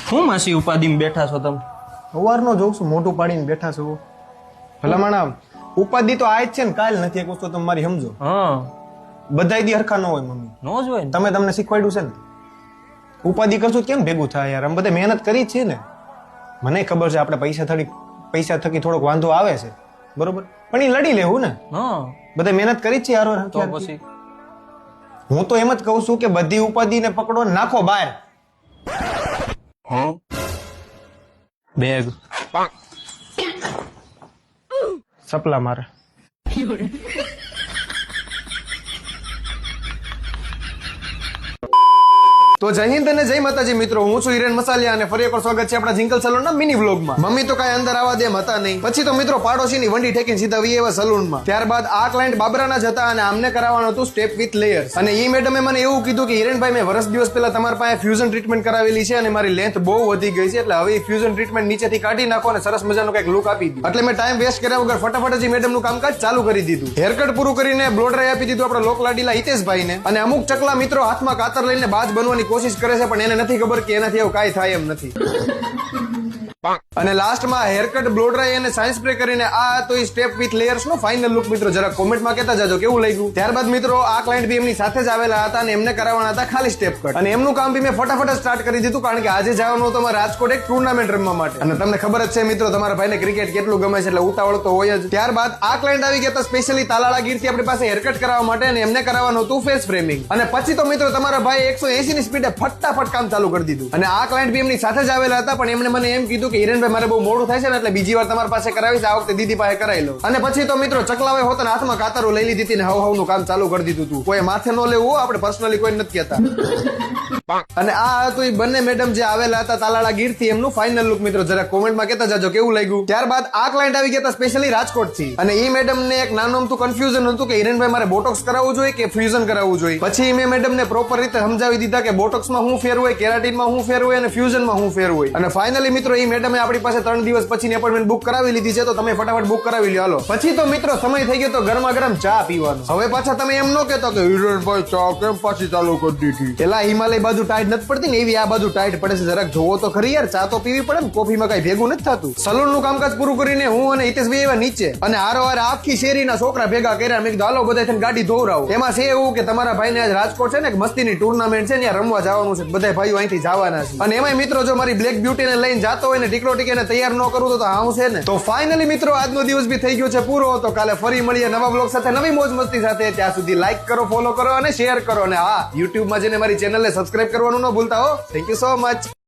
શું માસી ઉપાધિમાં બેઠા છો તમે? સવારનો જોઉં છું મોટું પાડીને બેઠા છો. ભલામણ ઉપાધિ તો આજ છે ને કાલ નથી. એક વસ્તુ તમે મારી સમજો. હા, બધા દી હરખા ન હોય મમ્મી. નો જ હોય ને. તમને શીખવાડ્યું છે ને. ઉપાધિ કરશું તો કેમ ભેગું થાય યાર? અમે બધા મહેનત કરી છે ને. મને ખબર છે આપણે પૈસા થકી થોડોક વાંધો આવે છે, બરોબર, પણ એ લડી લેવું ને. હા, બધા મહેનત કરી જ છે યાર. તો પછી હું તો એમ જ કહું છું કે બધી ઉપાધિને પકડો, નાખો બહાર. બેગ સપલા મારે. તો જય હિન્દ અને જય માતાજી મિત્રો, હું છું હિરેન મસાલિયા અને ફરી એકવાર સ્વાગત છે આપણા જિંકલ સલૂનના મિની વ્લોગમાં. મમ્મી તો કાંઈ અંદર આવવા દે એમ હતા નહીં. પછી તો મિત્રો પાડોશીની વંડી ઠેકીને સીધા વી એવા સલૂનમાં. ત્યારબાદ આ ક્લાયન્ટ બાબરાના જ હતા અને આમને કરાવવાનું હતું સ્ટેપ વિથ લેયર્સ. અને ઈ મેડમે મને એવું કીધું કે હિરેનભાઈ મેં વર્ષ દિવસ પહેલા તમારા પાસે ફ્યુઝન ટ્રીટમેન્ટ કરાવેલી છે અને મારી લેન્થ બહુ વધી ગઈ છે, એટલે હવે ફ્યુઝન ટ્રીટમેન્ટ નીચેથી કાઢી નાખો અને સરસ મજાનો કંઈક લુક આપી દો. એટલે મેં ટાઈમ વેસ્ટ કર્યા વગર ફટાફટ જ મેડમનું કામકાજ ચાલુ કરી દીધું. હેરકટ પૂરું કરીને બ્લો ડ્રાય આપી દીધું આપણા લોકલાડીલા હિતેશભાઈને. અને અમુક ચકલા મિત્રો હાથમાં કાતર લઈને બાજ બનવાની કોશિશ કરે છે, પણ એને નથી ખબર કે એનાથી એવું કાંઈ થાય એમ નથી. અને લાસ્ટમાં હેરકટ, બ્લો ડ્રાય અને સાઇન સ્પ્રે કરીને આ તો સ્ટેપ વિથ લેયર્સ નો ફાઇનલ લુક મિત્રો જરા કોમેન્ટમાં કહેતા જાજો કેવું લાગ્યું. ત્યારબાદ મિત્રો આ ક્લાયન્ટ બી એમની સાથે જ આવેલા હતા અને એમને કરાવવાના હતા ખાલી સ્ટેપ કટ. અને એમનું કામ બી મેં ફટાફટ સ્ટાર્ટ કરી દીધું, કારણ કે આજે જવાનું હતું રાજકોટ એક ટુર્નામેન્ટ રમવા માટે. અને તમને ખબર જ છે મિત્રો તમારા ભાઈને ક્રિકેટ કેટલું ગમે છે, એટલે ઉતાવળ તો હોય જ. ત્યારબાદ આ ક્લાયન્ટ આવી ગયા હતા સ્પેશિયલી તાલાળા ગીરથી આપણી પાસે હેરકટ કરાવવા માટે, અને એમને કરાવવાનું હતું ફેસ ફ્રેમિંગ. અને પછી તો મિત્રો તમારા ભાઈ 180 ની સ્પીડે ફટાફટ કામ ચાલુ કરી દીધું. અને આ ક્લાયન્ટ બી એમની સાથે જ આવેલા હતા, પણ એમને મને એમ કીધું કે હિરેનભાઈ મારે બહુ મોડું થાય છે ને, એટલે બીજી વાર તમારી પાસે કરાવીશ, આ વખતે દીદી પાસે કરાવી લો. અને પછી તો મિત્રો ચકલાવે હોતા હાથમાં કાતરો લઈ લીધી હતી ને હવનું કામ ચાલુ કરી દીધું હતું. કોઈ માથે ન લેવું, આપણે પર્સનલી કોઈ નથી કહેતા. અને આ હતું એ બંને મેડમ જે આવેલા હતા તાલાળા ગીરથી, એમનું ફાઇનલ લુક મિત્રો જરા કોમેન્ટમાં કહેતા જાજો કેવું લાગ્યું. ત્યારબાદ આ ક્લાયન્ટ આવી ગયા હતા સ્પેશિયલી રાજકોટ થી, અને એ મેડમ ને એક નાનું અમથું કન્ફ્યુઝન હતું કે હિરેનભાઈ મારે બોટોક્સ કરાવવું જોઈએ કે ફ્યુઝન કરાવવું જોઈએ. પછી મેં મેડમ ને પ્રોપર રીતે સમજાવી દીધા કે બોટોક્સમાં શું ફેર હોય, કેરાટીનમાં શું ફેર હોય અને ફ્યુઝનમાં શું ફેર હોય. અને ફાઇનલી મિત્રો એ મેડમે આપણી પાસે 3 દિવસ પછી એપોઇન્ટમેન્ટ બુક કરાવી લીધી છે, તો તમે ફટાફટ બુક કરાવી લ્યો. હાલો પછી તો મિત્રો સમય થઈ ગયો તો ગરમા ગરમ ચા પીવાનો. હવે પાછા તમે એમ ન કહેતો કે હિરેનભાઈ ચા કેમ પાછી ચાલુ કરી દીધી. પેલા હિમાલય બાજુ ટાઈટ નથી પડતી ને, એવી આ બાજુ ટાઈટ પડે છે. જરાક જોવો તો ખરી યાર, ચા તો પીવી પડે ને, કોફીમાં કઈ ભેગું નથી થતું. સલૂન નું કામકાજ પૂરું કરીને હું અને હિતેશભાઈ એવા નીચે, અને હારોહાર આખી શેરીના છોકરા ભેગા કર્યા. મેં કીધું હાલો બધા થઈને ગાડી ધોવરાવો. એમાં છે એવું કે તમારા ભાઈને આજ રાજકોટ છે ને એક મસ્તીની ટુર્નામેન્ટ છે, ત્યાં રમવા જવાનું છે, બધા ભાઈઓ અહીંથી જવાના છે. અને એમાં મિત્રો જો મારી બ્લેક બ્યુટી ને લઈને જાતો હોય ને ટીકડો ટીકે તૈયાર ન કરું તો આવું છે ને. તો ફાઇનલી મિત્રો આજનો દિવસ બી થઈ ગયો છે પૂરો. તો કાલે ફરી મળીએ નવા બ્લોગ સાથે, નવી મોજ મસ્તી સાથે. ત્યાં સુધી લાઈક કરો, ફોલો કરો અને શેર કરો. અને હા, યુટ્યુબમાં જઈને મારી ચેનલને સબસ્ક્રાઇબ કરવાનું ન ભૂલતા હો. Thank you so much.